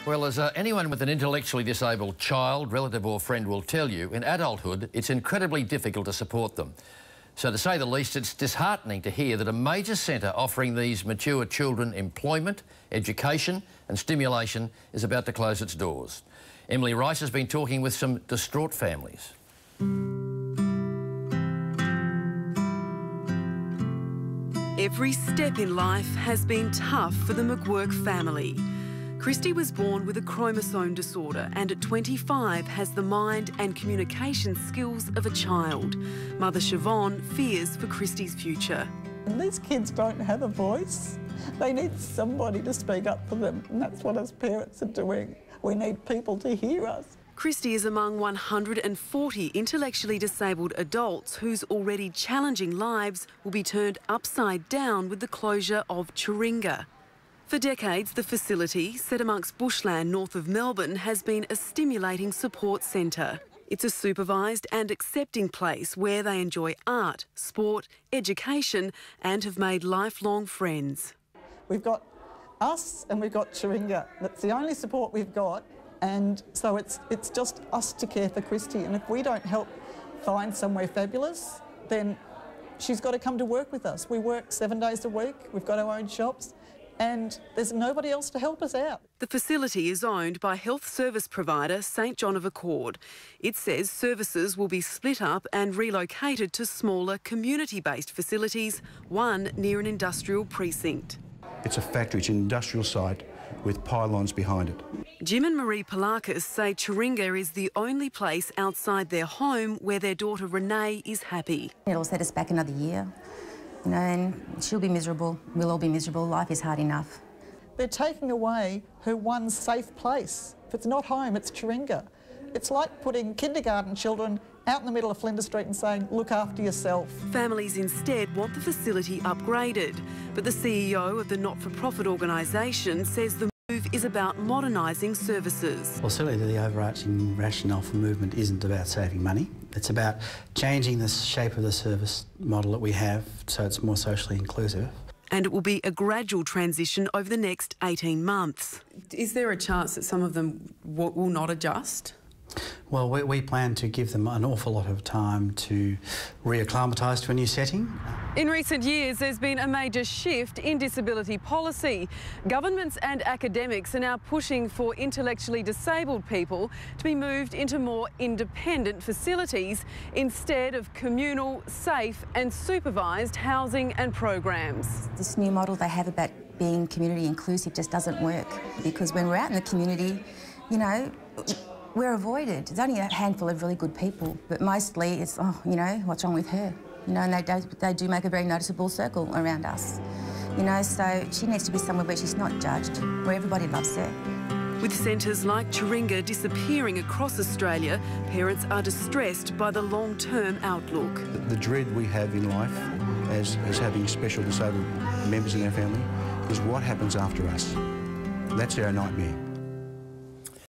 Well, as anyone with an intellectually disabled child, relative or friend will tell you, in adulthood it's incredibly difficult to support them. So to say the least, it's disheartening to hear that a major centre offering these mature children employment, education and stimulation is about to close its doors. Emily Rice has been talking with some distraught families. Every step in life has been tough for the McWork family. Christy was born with a chromosome disorder and at 25 has the mind and communication skills of a child. Mother Siobhan fears for Christy's future. And these kids don't have a voice. They need somebody to speak up for them, and that's what us parents are doing. We need people to hear us. Christy is among 140 intellectually disabled adults whose already challenging lives will be turned upside down with the closure of Churinga. For decades, the facility, set amongst bushland north of Melbourne, has been a stimulating support centre. It's a supervised and accepting place where they enjoy art, sport, education and have made lifelong friends. We've got us and we've got Churinga. That's the only support we've got, and so it's just us to care for Christy. And if we don't help find somewhere fabulous, then she's got to come to work with us. We work 7 days a week, we've got our own shops, and there's nobody else to help us out. The facility is owned by health service provider St John of Accord. It says services will be split up and relocated to smaller community-based facilities, one near an industrial precinct. It's a factory, it's an industrial site with pylons behind it. Jim and Marie Palakis say Churinga is the only place outside their home where their daughter Renee is happy. It'll set us back another year. You know, and she'll be miserable, we'll all be miserable, life is hard enough. They're taking away her one safe place. If it's not home, it's Churinga. It's like putting kindergarten children out in the middle of Flinders Street and saying, look after yourself. Families instead want the facility upgraded, but the CEO of the not-for-profit organisation says the move is about modernising services. Well, certainly the overarching rationale for movement isn't about saving money. It's about changing the shape of the service model that we have so it's more socially inclusive. And it will be a gradual transition over the next 18 months. Is there a chance that some of them will not adjust? Well, we plan to give them an awful lot of time to reacclimatise to a new setting. In recent years, there's been a major shift in disability policy. Governments and academics are now pushing for intellectually disabled people to be moved into more independent facilities instead of communal, safe and supervised housing and programs. This new model they have about being community inclusive just doesn't work, because when we're out in the community, you know, we're avoided. There's only a handful of really good people, but mostly it's, oh, you know, what's wrong with her? You know, and they do make a very noticeable circle around us. You know, so she needs to be somewhere where she's not judged, where everybody loves her. With centres like Churinga disappearing across Australia, parents are distressed by the long-term outlook. The dread we have in life as having special disabled members in our family is what happens after us. That's our nightmare.